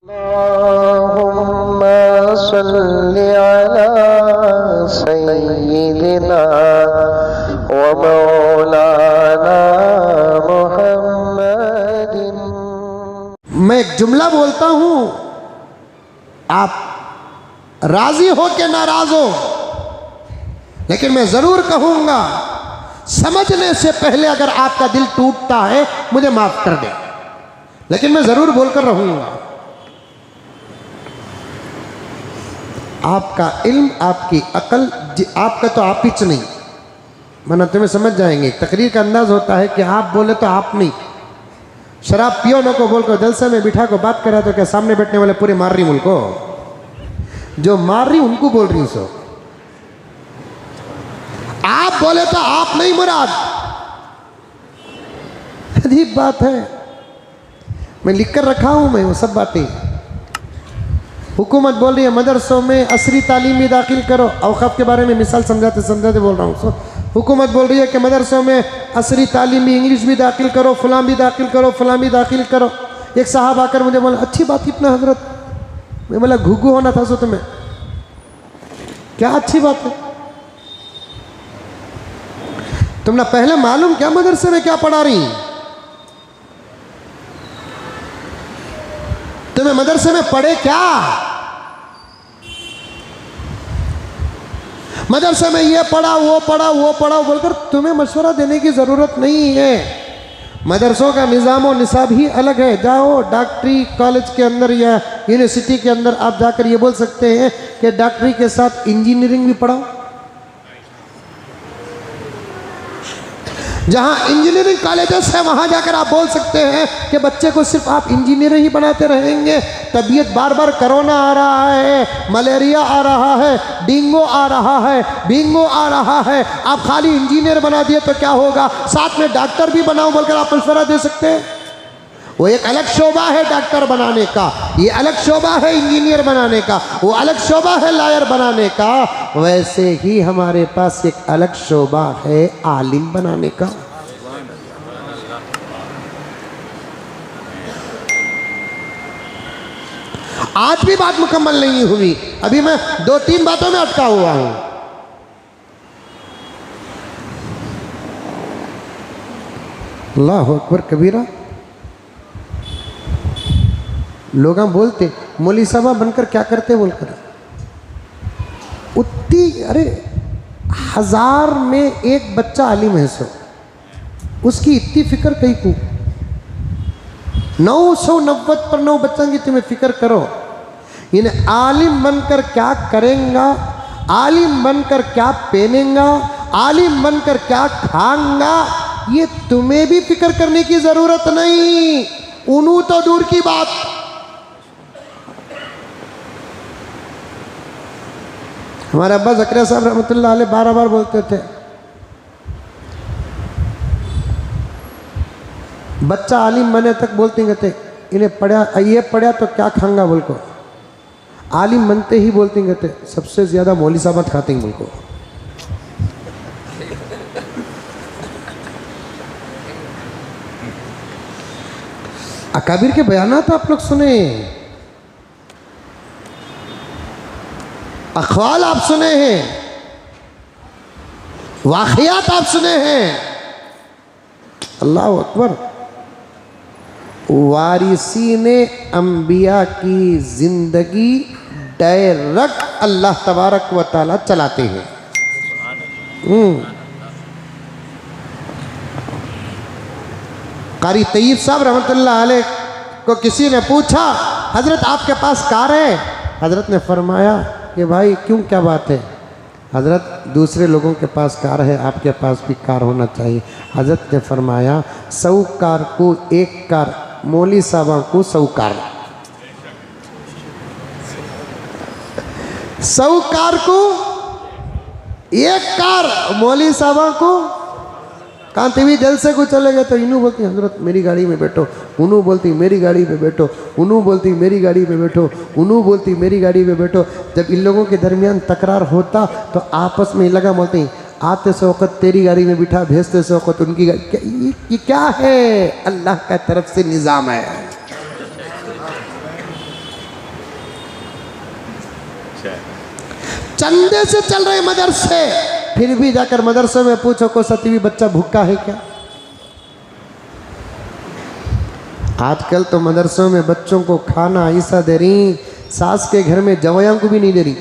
अल्लाहुम्मा सल्लि अला सय्यिदिना व मौलाना मुहम्मदिन। मैं एक जुमला बोलता हूं, आप राजी हो के नाराज हो, लेकिन मैं जरूर कहूंगा समझने से पहले अगर आपका दिल टूटता है मुझे माफ कर दे, लेकिन मैं जरूर बोलकर रहूंगा। आपका इल्म, आपकी अकल, आपका तो आप ही नहीं, वरना तुम्हें समझ जाएंगे। तकरीर का अंदाज होता है कि आप बोले तो आप नहीं। शराब पियो न को बोलकर जलसे में बिठा को बात करा तो क्या सामने बैठने वाले पूरे मार रही मुल्क को, जो मार रही उनको बोल रही सो। आप बोले तो आप नहीं मुराद। अजीब बात है, मैं लिखकर रखा हूं मैं वो सब बातें। हुकूमत बोल रही है मदरसों में असरी तालीम भी दाखिल करो, औक़ाफ़ के बारे में मिसाल समझाते समझाते बोल रहा हूँ। हुकूमत बोल रही है कि मदरसों में असरी तालीम भी, इंग्लिश भी दाखिल करो, फलां भी दाखिल करो, फलां भी दाखिल करो। एक साहब आकर मुझे बोला अच्छी बात कितना हजरत, मैं बोला घुघू होना था सो तुम्हें, क्या अच्छी बात है। तुमने पहले मालूम क्या मदरसे में क्या पढ़ा रही, तुम्हें मदरसे में पढ़े क्या, मदरसे में ये पढ़ा वो पढ़ा वो पढ़ा बोलकर तुम्हें मशवरा देने की ज़रूरत नहीं है। मदरसों का निज़ाम और निसाब ही अलग है। जाओ डॉक्टरी कॉलेज के अंदर या यूनिवर्सिटी के अंदर आप जाकर ये बोल सकते हैं कि डॉक्टरी के साथ इंजीनियरिंग भी पढ़ाओ। जहाँ इंजीनियरिंग कॉलेजेस है वहाँ जाकर आप बोल सकते हैं कि बच्चे को सिर्फ आप इंजीनियर ही बनाते रहेंगे। तबीयत बार बार कोरोना आ रहा है, मलेरिया आ रहा है, डेंगू आ रहा है, बिंगो आ रहा है, आप खाली इंजीनियर बना दिए तो क्या होगा, साथ में डॉक्टर भी बनाओ बोलकर आप मशवरा दे सकते हैं। वो एक अलग शोबा है डॉक्टर बनाने का, ये अलग शोबा है इंजीनियर बनाने का, वो अलग शोबा है लॉयर बनाने का। वैसे ही हमारे पास एक अलग शोबा है आलिम बनाने का। आज भी बात मुकम्मल नहीं हुई, अभी मैं 2-3 बातों में अटका हुआ हूं। अल्लाह अकबर कबीरा। लोग बोलते मौलवी साहब बनकर क्या करते बोलकर, उतनी अरे 1000 में एक बच्चा आलिम है सो, उसकी इतनी फिक्र कहीं को 990 पर 9 बच्चों की तुम्हें फिक्र करो। इन्हें आलिम बनकर क्या करेंगा, आलिम बनकर क्या पहनेगा, आलिम बनकर क्या खाएंगा, ये तुम्हें भी फिक्र करने की जरूरत नहीं। उन्हों तो दूर की बात। हमारे अब्बा ज़करिया साहब रहमतुल्लाह अलैह 12 बार बोलते थे, बच्चा आलिम बने तक बोलते गए इन्हें पढ़ा, ये पढ़ा तो क्या खाऊंगा बोल को, आलिम बनते ही बोलते गए सबसे ज़्यादा मौलवी साहब खाते हैं बोल को। अकाबिर के बयानात आप लोग सुने, अखवाल आप सुने हैं, वाक़ियात आप सुने हैं। अल्लाह अकबर। वारिसीने अंबिया की जिंदगी डायरेक्ट अल्लाह तबारक व तआला चलाते हैं। कारी तय्यब साहब रहमतुल्लाह अलैह को किसी ने पूछा हजरत आपके पास कार है, हजरत ने फरमाया कि भाई क्यों क्या बात है, हजरत दूसरे लोगों के पास कार है आपके पास भी कार होना चाहिए। हजरत ने फरमाया 100 कार को 1 कार, मौलवी साहबा को 100 कार, 100 कार को 1 कार, मौलवी साहबा को कांति भी जलसे को चले गए तो इनू बोलती हजरत मेरी गाड़ी में बैठो, उनू बोलती मेरी गाड़ी में बैठो, उनू बोलती मेरी गाड़ी में बैठो, उनू बोलती मेरी गाड़ी में बैठो। जब इन लोगों के दरमियान तकरार होता तो आपस में लगा बोलते आते से वक़्त तेरी गाड़ी में बिठा, भेजते से वक़्त उनकी गाड़ी। ये क्या है? अल्लाह का तरफ से निज़ाम है। चंदे से चल रहे मदरसे, फिर भी जाकर मदरसे में पूछो को सतीवी बच्चा भूखा है क्या? आजकल तो मदरसों में बच्चों को खाना ऐसा दे रही, सास के घर में जवाइयों को भी नहीं दे रही।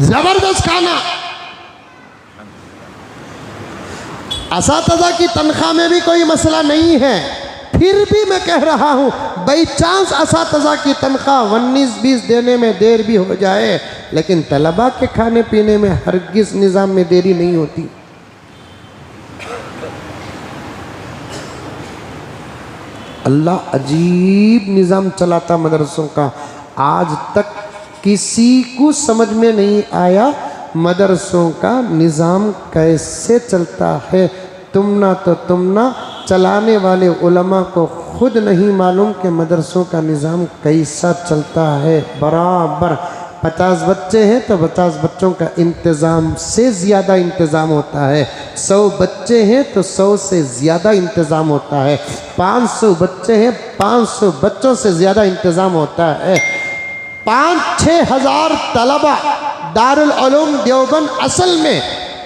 जबरदस्त खाना। असातिज़ा की तनख्वाह में भी कोई मसला नहीं है, फिर भी मैं कह रहा हूँ बाई चांस असातिज़ा की तनख्वाह 19-20 देने में देर भी हो जाए, लेकिन तलबा के खाने पीने में हरगिज़ निज़ाम में देरी नहीं होती। अल्लाह अजीब निज़ाम चलाता मदरसों का। आज तक किसी को समझ में नहीं आया मदरसों का निज़ाम कैसे चलता है। तुम ना चलाने वाले उलमा को खुद नहीं मालूम कि मदरसों का निज़ाम कैसा चलता है। बराबर 50 बच्चे हैं तो 50 बच्चों का इंतज़ाम से ज़्यादा इंतज़ाम होता है। 100 बच्चे हैं तो 100 से ज़्यादा इंतज़ाम होता है। 500 बच्चे हैं, 500 बच्चों से ज़्यादा इंतज़ाम होता है। 5-6 हज़ार तलबा दारुल उलूम देवबंद, असल में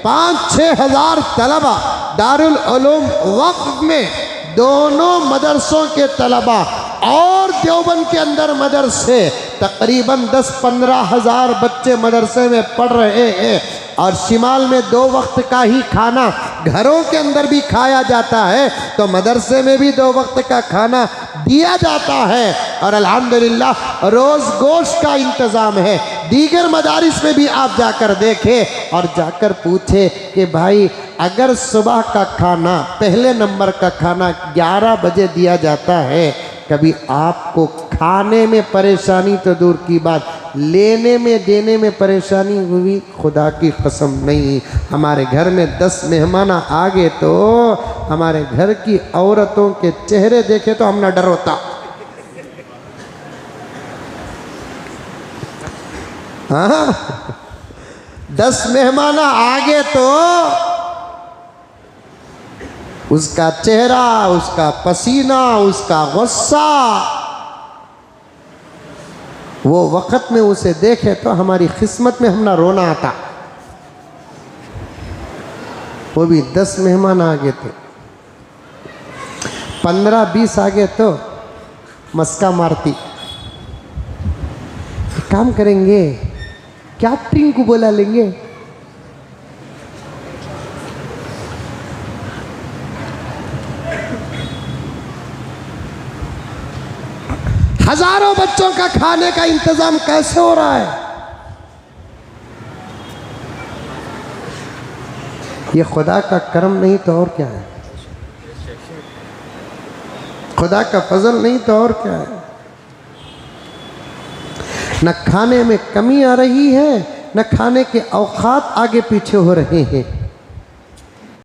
5-6 हज़ार तलबा दारुल उलूम वक्फ में, दोनों मदरसों के तलबा और देवबंद के अंदर मदरसे, तकरीबन 10-15 हज़ार बच्चे मदरसे में पढ़ रहे हैं। और शिमाल में 2 वक्त का ही खाना घरों के अंदर भी खाया जाता है, तो मदरसे में भी 2 वक्त का खाना दिया जाता है। और अल्हम्दुलिल्लाह रोज़ गोश्त का इंतज़ाम है। दीगर मदारिस में भी आप जाकर देखें और जाकर पूछे कि भाई अगर सुबह का खाना, पहले नंबर का खाना 11 बजे दिया जाता है, कभी आपको खाने में परेशानी तो दूर की बात, लेने में देने में परेशानी हुई? खुदा की कसम नहीं। हमारे घर में 10 मेहमान आ गए तो हमारे घर की औरतों के चेहरे देखे तो हम न डर होता। हाँ, 10 मेहमान आ गए तो उसका चेहरा, उसका पसीना, उसका गुस्सा, वो वक़्त में उसे देखे तो हमारी किस्मत में हम ना रोना आता। वो भी 10 मेहमान आ गए थे, 15-20 आ गए तो मस्का मारती। काम करेंगे, कैटरिंग को बुला लेंगे। हजारों बच्चों का खाने का इंतजाम कैसे हो रहा है? ये खुदा का करम नहीं तो और क्या है? खुदा का फजल नहीं तो और क्या है? न खाने में कमी आ रही है, न खाने के औकात आगे पीछे हो रहे हैं।